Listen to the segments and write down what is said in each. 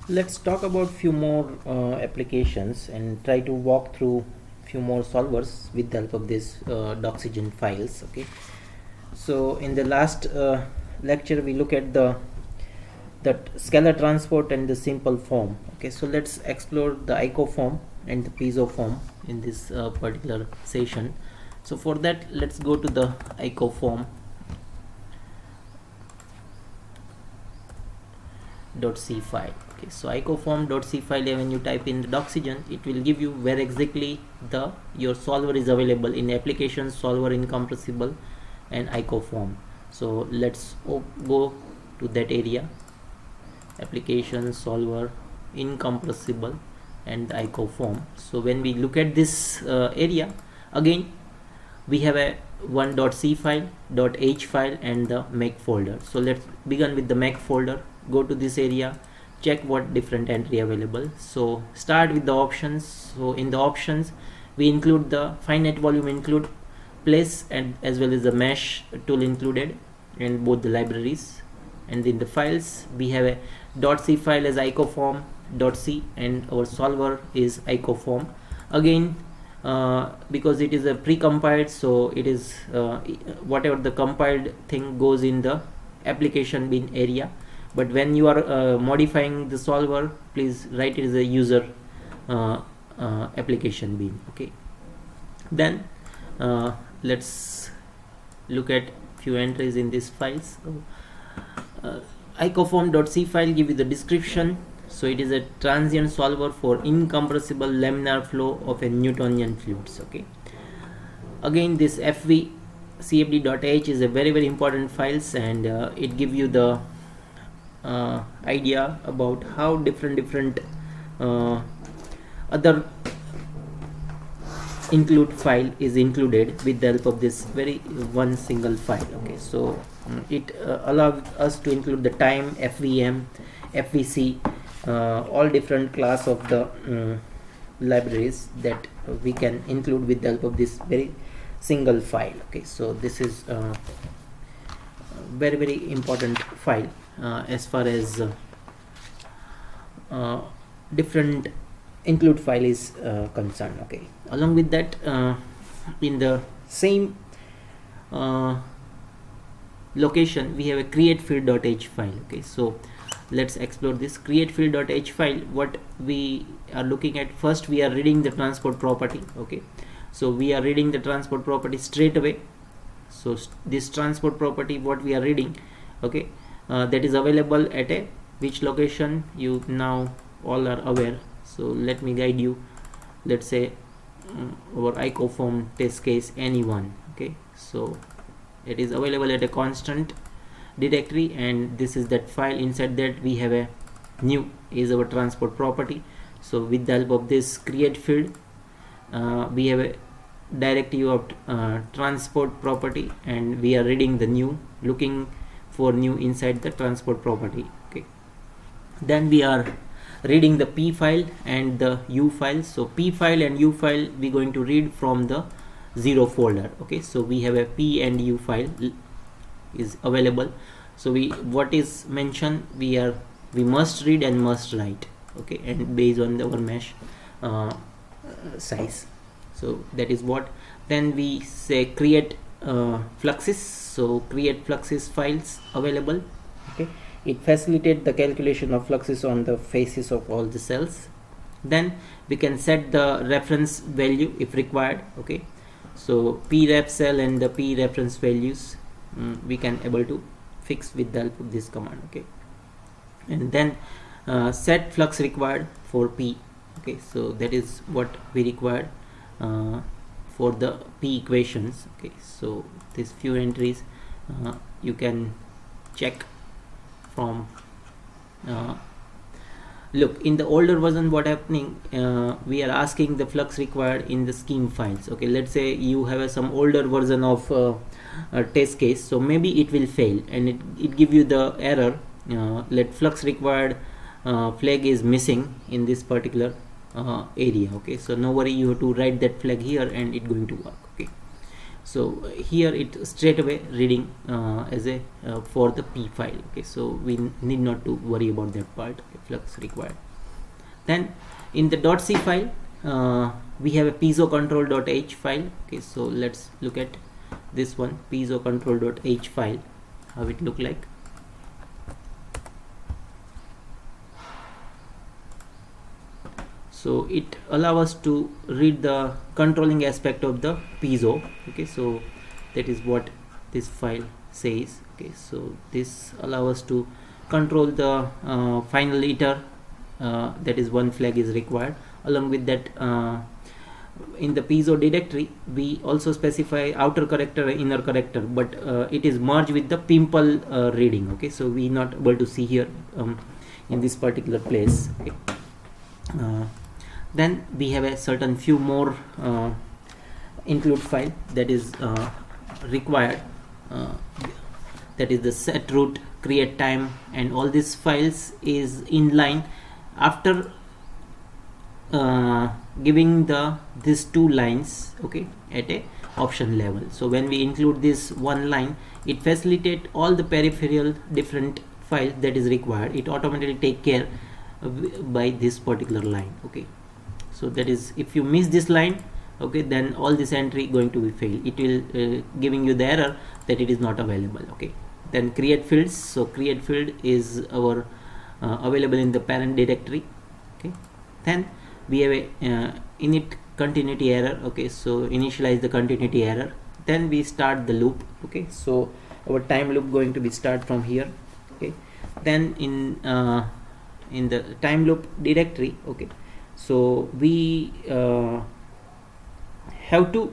Let's talk about few more applications and try to walk through few more solvers with the help of this Doxygen files. Okay, so in the last lecture we look at the that scalar transport and the simple form. Okay, so let's explore the icoform and the piezo form in this particular session. So for that, let's go to the icoform .c file. Okay, so icoform.c file, when you type in the Doxygen, it will give you where exactly the your solver is available in application, solver, incompressible, and icoform. So let's go to that area, application, solver, incompressible, and icoform. So when we look at this area, again we have a one.c file, .h file, and the make folder. So let's begin with the make folder. Go to this area, check what different entry available. So start with the options. So in the options we include the finite volume, include place, and as well as the mesh tool included in both the libraries. And in the files we have a .c file as icoform .c, and our solver is icoform. Again, because it is a pre-compiled, so it is whatever the compiled thing goes in the application bin area. But when you are modifying the solver, please write it as a user application bin. Okay, then let's look at few entries in these files. Icoform.c file give you the description. So it is a transient solver for incompressible laminar flow of a Newtonian fluids. Okay, again this fv cfd.h is a very important files, and it give you the idea about how different other include file is included with the help of this very one single file. Okay, so it allows us to include the time, fvm, fvc, all different class of the libraries that we can include with the help of this very single file. Okay, so this is very important file as far as different include file is concerned. Okay, along with that, in the same location we have a create field.h file. Okay, so let's explore this create field.h file. What we are looking at, first we are reading the transport property. Okay, so we are reading the transport property straight away. So this transport property what we are reading, okay, that is available at a which location, you now all are aware. So let me guide you. Let's say our icoform test case any1. Okay, so it is available at a constant directory, and this is that file. Inside that we have a new is our transport property. So with the help of this create field, we have a directory of transport property, and we are reading the new, looking for new inside the transport property. Okay, then we are reading the p file and the u file. So p file and u file we going to read from the 0 folder. Okay, so we have a p and u file is available. So we what is mentioned, we must read and must write. Okay, and based on our mesh size. So that is what. Then we say create fluxes. So create fluxes files available. Okay, it facilitates the calculation of fluxes on the faces of all the cells. Then we can set the reference value if required. Okay, so p ref cell and the p reference values we can able to fix with the help of this command. Okay, and then set flux required for p. Okay, so that is what we required for the p equations. Okay, so these few entries you can check from look in the older version what happening, we are asking the flux required in the scheme files. Okay, let's say you have some older version of a test case, so maybe it will fail and it give you the error, let flux required flag is missing in this particular area. Okay, so no worry, you have to write that flag here and it going to work. Okay, So here it straight away reading as a for the P file. Okay, so we need not to worry about that part, flux required. Then in the .c file we have a piezo control.h file. Okay, so let's look at this one, piezo control.h file, how it look like. So it allows us to read the controlling aspect of the piezo. Okay, so that is what this file says. Okay, so this allows us to control the final iter, that is one flag is required. Along with that, in the piezo directory we also specify outer corrector, inner corrector, but it is merged with the pimple reading. Okay, so we not able to see here in this particular place. Okay. Then we have a certain few more include file that is required, that is the set root, create time, and all these files is inline after giving these two lines, okay, at a option level. So when we include this one line, it facilitate all the peripheral different files that is required. It automatically take care by this particular line. Okay, so that is, if you miss this line, okay, then all this entry going to be failed. It will giving you the error that it is not available. Okay, then create fields. So create field is our available in the parent directory. Okay, then we have a init continuity error. Okay, so initialize the continuity error, then we start the loop. Okay, so our time loop going to be start from here. Okay, then in the time loop directory, okay, so we have to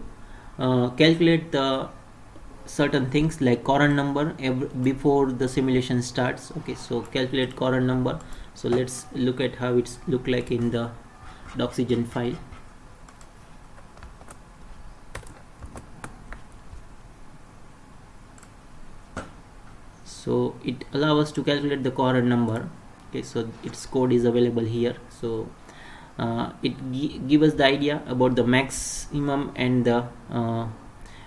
calculate the certain things like current number before the simulation starts. Okay, so calculate current number. So let's look at how it's look like in the Doxygen file. So it allows us to calculate the current number. Okay, so its code is available here. So it give us the idea about the maximum and the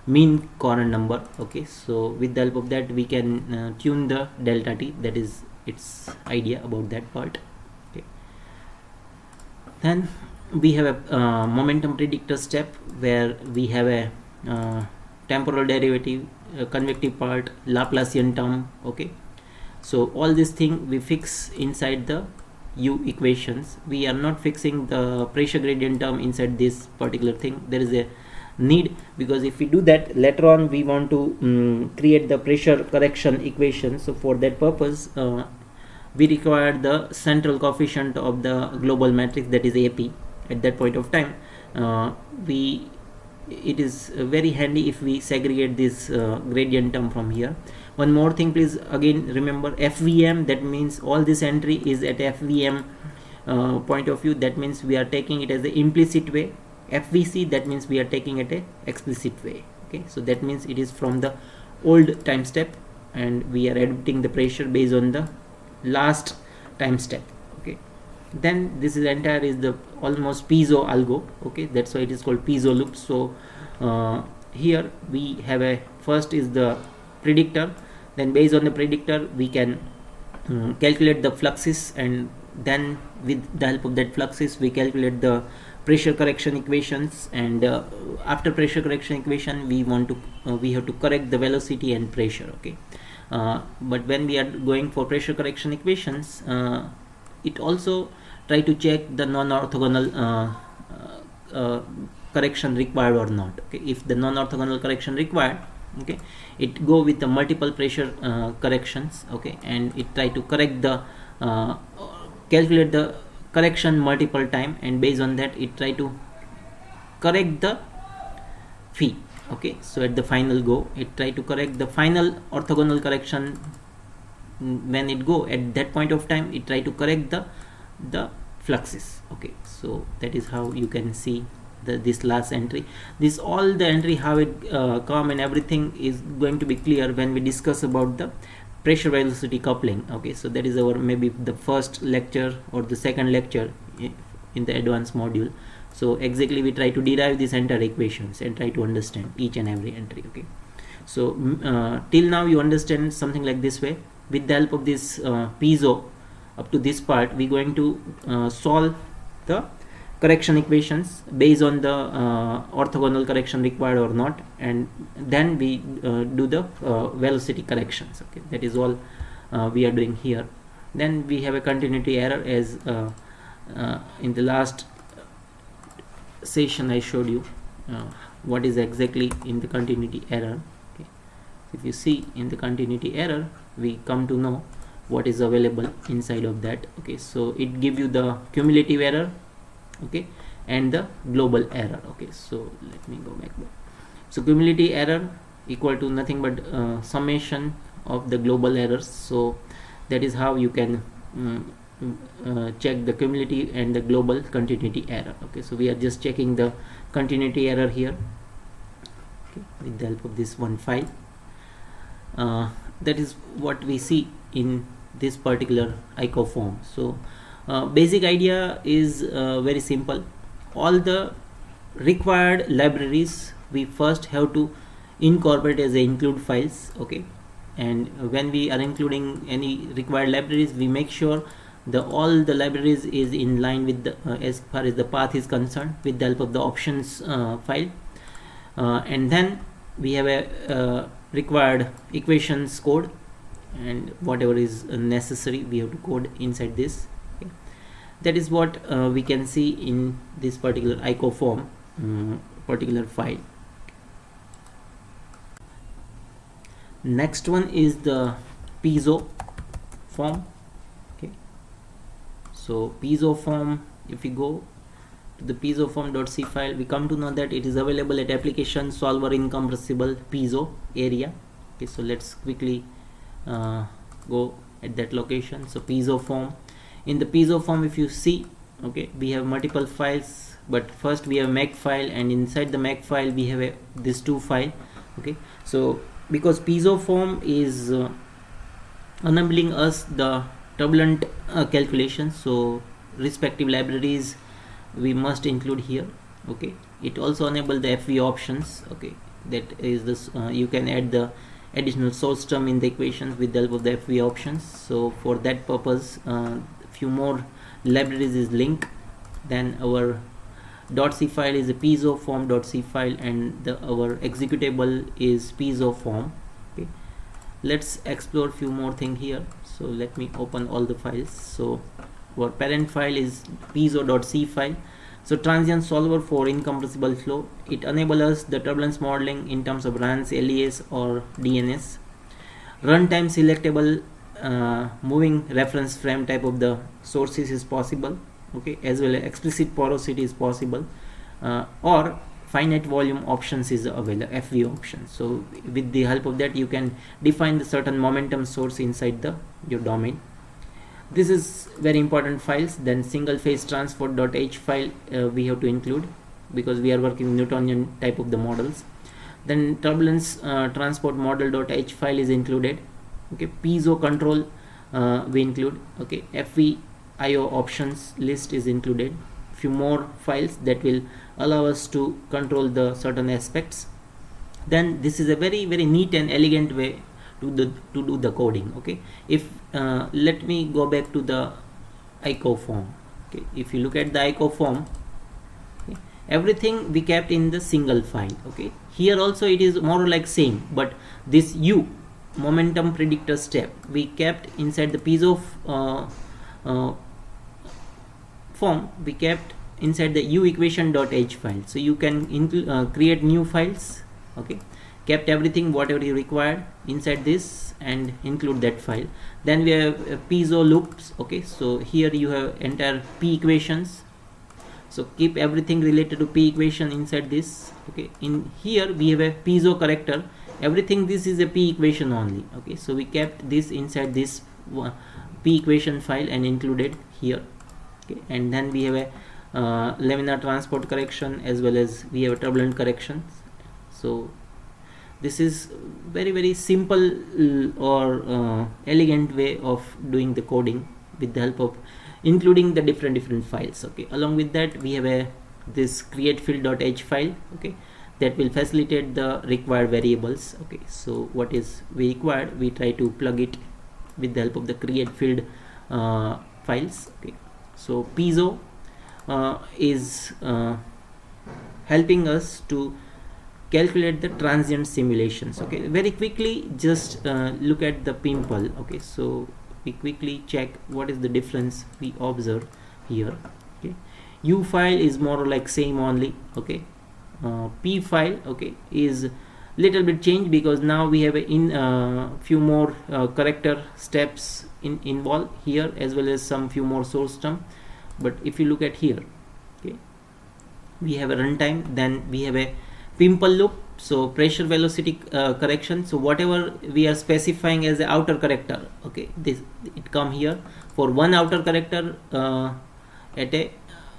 mean current number. Okay, so with the help of that we can tune the delta t, that is its idea about that part. Okay, then we have a momentum predictor step where we have a temporal derivative, convective part, Laplacian term. Okay, so all this thing we fix inside the U equations. We are not fixing the pressure gradient term inside this particular thing. There is a need, because if we do that later on we want to create the pressure correction equation. So for that purpose we require the central coefficient of the global matrix, that is AP. At that point of time it is very handy if we segregate this gradient term from here. One more thing, please again remember FVM, that means all this entry is at FVM point of view. That means we are taking it as the implicit way. FVC, that means we are taking it a explicit way. Okay, so that means it is from the old time step and we are adapting the pressure based on the last time step. Okay, then this is entire is the almost piezo algo. Okay, that's why it is called piezo loop. So here we have a first is the predictor, then based on the predictor we can calculate the fluxes, and then with the help of that fluxes we calculate the pressure correction equations, and after pressure correction equation we want to we have to correct the velocity and pressure. Okay, but when we are going for pressure correction equations, it also try to check the non-orthogonal correction required or not. Okay, if the non-orthogonal correction required, okay, it go with the multiple pressure corrections. Okay, and it try to correct the calculate the correction multiple time, and based on that it try to correct the phi. Okay, so at the final go it try to correct the final orthogonal correction. When it go at that point of time it try to correct the fluxes. Okay, so that is how you can see this last entry. This all the entry how it come and everything is going to be clear when we discuss about the pressure velocity coupling. Okay, so that is our maybe the first lecture or the second lecture in the advanced module. So exactly we try to derive these entire equations and try to understand each and every entry. Okay, so till now you understand something like this way. With the help of this piezo, up to this part we're going to solve the correction equations based on the orthogonal correction required or not, and then we do the velocity corrections. Okay, that is all we are doing here. Then we have a continuity error, as in the last session I showed you what is exactly in the continuity error. Okay, if you see in the continuity error, we come to know what is available inside of that. Okay, so it gives you the cumulative error, okay, and the global error. Okay, so let me go back. So cumulative error equal to nothing but summation of the global errors. So that is how you can check the cumulative and the global continuity error. Okay, so we are just checking the continuity error here, okay, with the help of this one file. That is what we see in this particular icoform. So basic idea is very simple. All the required libraries we first have to incorporate as a include files. Okay, and when we are including any required libraries, we make sure the all the libraries is in line with the as far as the path is concerned, with the help of the options file, and then we have a required equations code, and whatever is necessary we have to code inside this. Okay, that is what we can see in this particular icoform particular file. Next one is the piezo form. Okay, so piezo form, if we go to the piezoform.c file, we come to know that it is available at application solver incompressible piezo area. Okay, so let's quickly go at that location. So piezo form, in the piezo form, if you see, okay, we have multiple files, but first we have make file, and inside the make file we have this two file. Okay, so because piezo form is enabling us the turbulent calculations, so respective libraries we must include here. Okay, it also enable the FV options. Okay, that is this you can add the additional source term in the equations with the help of the FV options. So for that purpose few more libraries is linked. Then our .c file is a piezoform.c file, and our executable is piezoform. Okay, let's explore few more thing here. So let me open all the files. So our parent file is piezo.c file. So transient solver for incompressible flow, it enables us the turbulence modeling in terms of RANS, LES or DNS. Runtime selectable moving reference frame type of the sources is possible. Okay, as well as explicit porosity is possible, or finite volume options is available, FV option. So with the help of that you can define the certain momentum source inside your domain. This is very important files. Then single phase transport.h file we have to include, because we are working with Newtonian type of the models. Then turbulence transport model.h file is included. Okay, piezo control we include. Okay, FV IO options list is included. Few more files that will allow us to control the certain aspects. Then this is a very neat and elegant way to do the coding. Okay, if let me go back to the icoform. Okay, if you look at the icoform, okay, everything we kept in the single file. Okay, here also it is more like same, but this U momentum predictor step we kept inside the piezo form, we kept inside the u equation.h file. So you can create new files. Okay, kept everything whatever you required inside this and include that file. Then we have piezo loops. Okay, so here you have entire p equations, so keep everything related to p equation inside this. Okay, in here we have a piezo corrector. Everything this is a p equation only. Okay, so we kept this inside this p equation file and included here. Okay, and then we have a laminar transport correction, as well as we have a turbulent corrections. So this is very simple or elegant way of doing the coding with the help of including the different files. Okay, along with that we have a this create field.h file, okay, that will facilitate the required variables. Okay, so what is we required, we try to plug it with the help of the create field files. Okay, so piezo is helping us to calculate the transient simulations. Okay, very quickly just look at the pimple. Okay, so we quickly check what is the difference we observe here. Okay, u file is more or like same only. Okay, p file, okay, is little bit changed because now we have a few more character steps involved here, as well as some few more source term. But if you look at here, okay, we have a runtime, then we have a pimple loop, so pressure velocity correction. So whatever we are specifying as the outer character, okay, this it come here for one outer character at a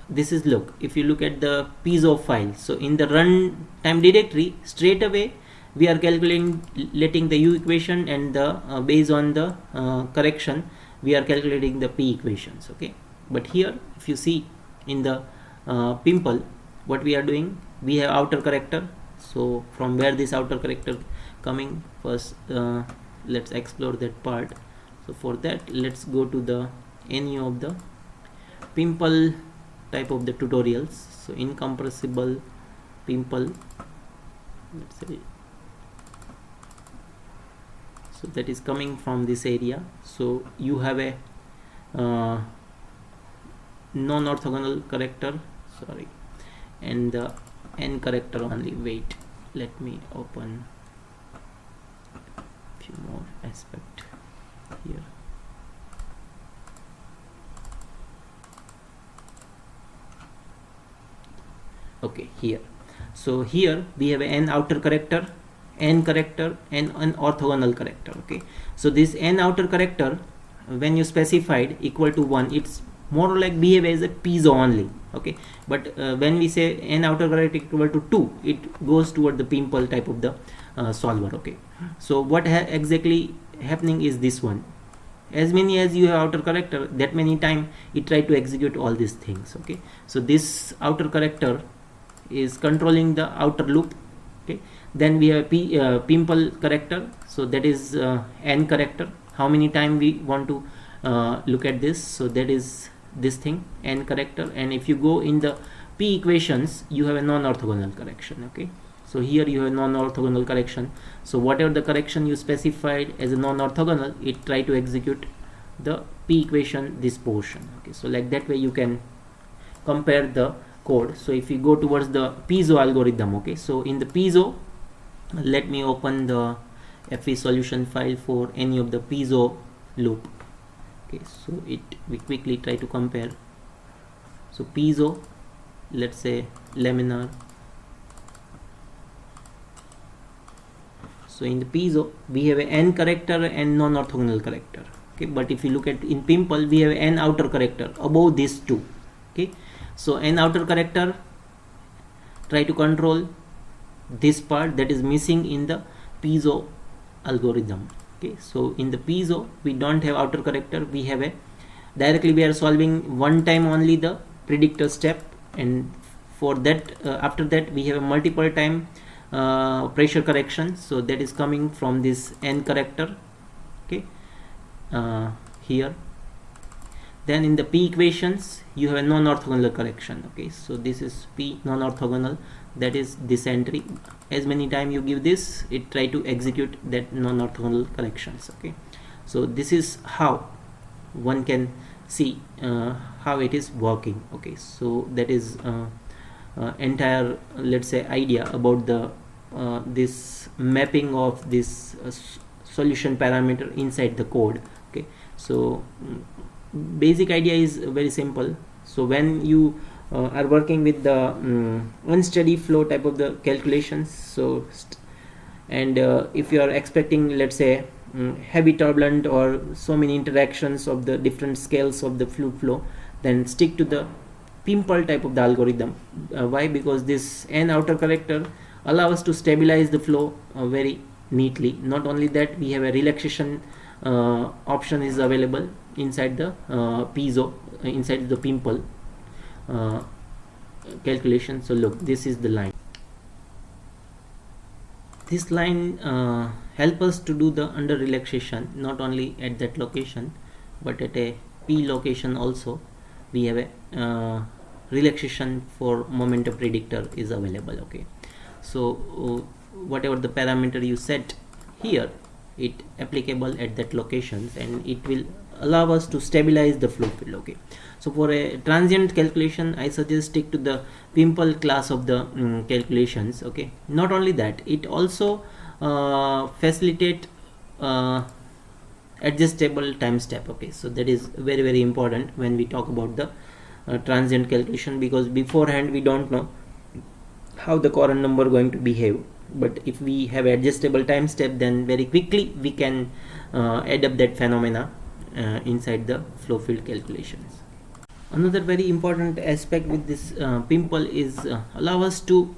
this is, look, if you look at the piezo file, so in the runtime directory straight away we are calculating the u equation, and the based on the correction we are calculating the p equations. Okay, but here if you see in the pimple, what we are doing, we have outer character. So from where this outer character coming, first let's explore that part. So for that, let's go to the any of the pimple type of the tutorials. So incompressible pimple, let's say, so that is coming from this area. So you have a non-orthogonal character, sorry, and the n character only. Wait, let me open a few more aspect here. Okay, here, so here we have an outer character, n character, and an orthogonal character. Okay, so this n outer character, when you specified equal to 1, it's more like behave as a piezo only. Okay, but when we say n outer character equal to 2, it goes toward the pimple type of the solver. Okay, so what exactly happening is this one, as many as you have outer character, that many time it try to execute all these things. Okay, so this outer character is controlling the outer loop. Okay, then we have pimple character, so that is n character, how many time we want to look at this. So that is this thing, n character, and if you go in the p equations, you have a non-orthogonal correction. Okay, so here you have non-orthogonal correction, so whatever the correction you specified as a non-orthogonal, it try to execute the p equation, this portion. Okay, so like that way you can compare the code. So if you go towards the piezo algorithm, okay, so in the piezo, let me open the FE solution file for any of the piezo loop. Okay, so we quickly try to compare. So piezo, let's say laminar. So in the piezo we have a n character and non-orthogonal character. Okay, but if you look at in pimple, we have n outer character above these two. Okay, so n outer character try to control this part that is missing in the piezo algorithm. Okay, so in the piezo we don't have outer character, we have a directly we are solving one time only the predictor step, and for that after that we have a multiple time pressure correction. So that is coming from this n character. Okay, here, then in the p equations you have a non-orthogonal correction. Okay, so this is p non-orthogonal, that is this entry, as many time you give this, it try to execute that non-orthogonal corrections. Okay, so this is how one can see how it is working. Okay, so that is entire, let's say, idea about the this mapping of this solution parameter inside the code. Okay, so basic idea is very simple. So when you are working with the unsteady flow type of the calculations, so and if you are expecting, let's say, heavy turbulent or so many interactions of the different scales of the fluid flow, then stick to the pimple type of the algorithm. Why? Because this n outer character allow us to stabilize the flow very neatly. Not only that, we have a relaxation option is available inside the piezo, inside the pimple calculation. So look, this is the line. This line help us to do the under relaxation not only at that location but at a p location also. We have a relaxation for momentum predictor is available. Okay, so whatever the parameter you set here, it applicable at that locations, and it will allow us to stabilize the flow field. Okay, so for a transient calculation, I suggest stick to the Pimple class of the calculations. Okay, not only that, it also facilitate adjustable time step. Okay, so that is very, very important when we talk about the transient calculation, because beforehand we don't know how the current number going to behave. But if we have adjustable time step, then very quickly we can add up that phenomena inside the flow field calculations. Another very important aspect with this Pimple is allow us to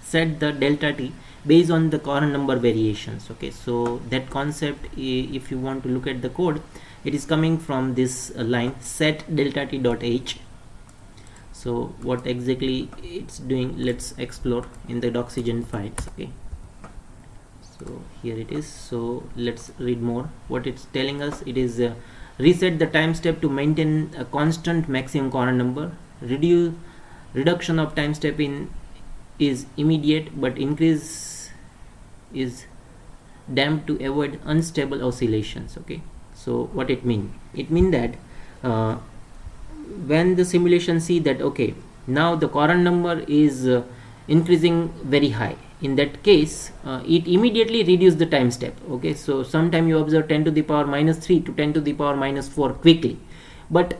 set the delta t based on the current number variations. Okay, so that concept, if you want to look at the code, it is coming from this line set delta t dot h. So what exactly it's doing, let's explore in the Doxygen files. Okay, so here it is. So let's read more. What it's telling us, it is reset the time step to maintain a constant maximum current number. Reduction of time step in is immediate, but increase is damped to avoid unstable oscillations. Okay, so what it mean? It mean that when the simulation see that okay, now the current number is increasing very high, in that case it immediately reduce the time step. Okay, so sometime you observe 10 to the power minus 3 to 10 to the power minus 4 quickly, but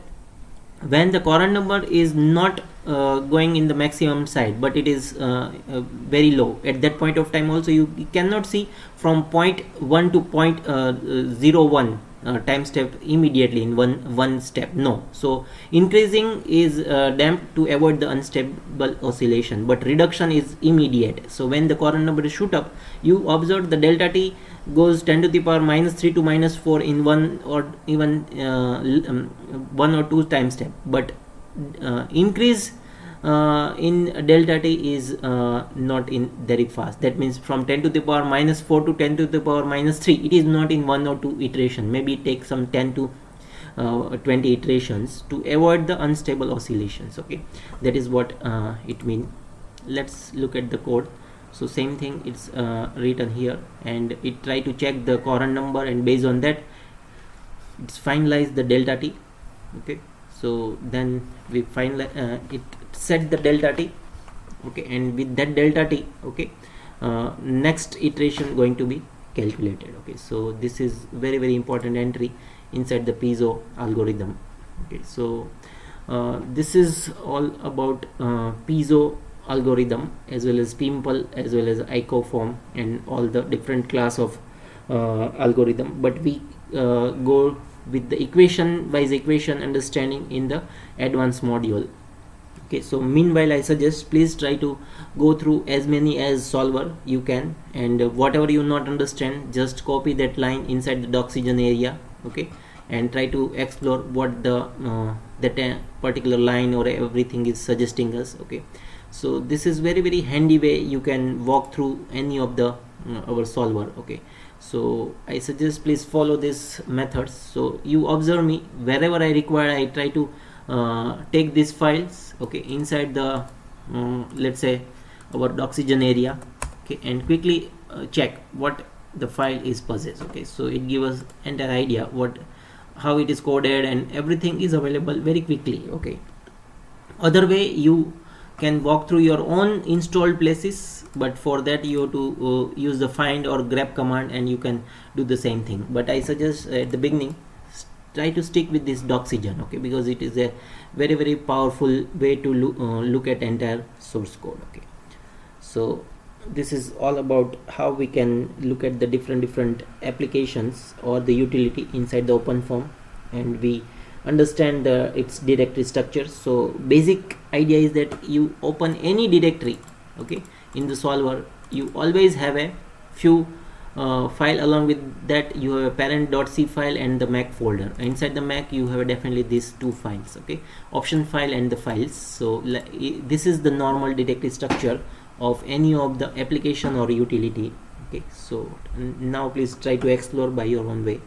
when the current number is not going in the maximum side, but it is very low, at that point of time also you cannot see from 0.1 to 0.01 time step immediately in one step. No, so increasing is damped to avoid the unstable oscillation, but reduction is immediate. So when the current number is shoot up, you observe the delta t goes 10 to the power minus 3 to minus 4 in one or even 1 or 2 time step, but increase in delta t is not in very fast. That means from 10 to the power minus 4 to 10 to the power minus 3, it is not in 1 or 2 iteration. Maybe it takes some 10 to 20 iterations to avoid the unstable oscillations. Okay, that is what it means. Let's look at the code. So same thing, it's written here, and it try to check the current number, and based on that it's finalize the delta t. Okay, so then we finalize it set the delta t. Okay, and with that delta t, okay, next iteration going to be calculated. Okay, so this is very, very important entry inside the piezo algorithm. Okay, so this is all about piezo algorithm, as well as Pimple, as well as icoform, and all the different class of algorithm. But we go with the equation wise equation understanding in the advanced module. Okay, so meanwhile I suggest please try to go through as many as solver you can, and whatever you not understand, just copy that line inside the Doxygen area. Okay, and try to explore what the that particular line or everything is suggesting us. Okay, so this is very, very handy way you can walk through any of the our solver. Okay, so I suggest please follow this methods. So you observe me, wherever I require I try to take these files, okay, inside the let's say our Doxygen area. Okay, and quickly check what the file is possessed. Okay, so it gives us entire idea what how it is coded, and everything is available very quickly. Okay, other way you can walk through your own installed places, but for that you have to use the find or grep command, and you can do the same thing. But I suggest at the beginning try to stick with this Doxygen. Okay, because it is a very, very powerful way to look at entire source code. Okay, so this is all about how we can look at the different applications or the utility inside the OpenFOAM, and we understand its directory structure. So basic idea is that you open any directory, okay, in the solver, you always have a few file. Along with that you have a parent.c file and the Mac folder. Inside the Mac you have definitely these two files, okay, option file and the files. So this is the normal directory structure of any of the application or utility. Okay, so now please try to explore by your own way.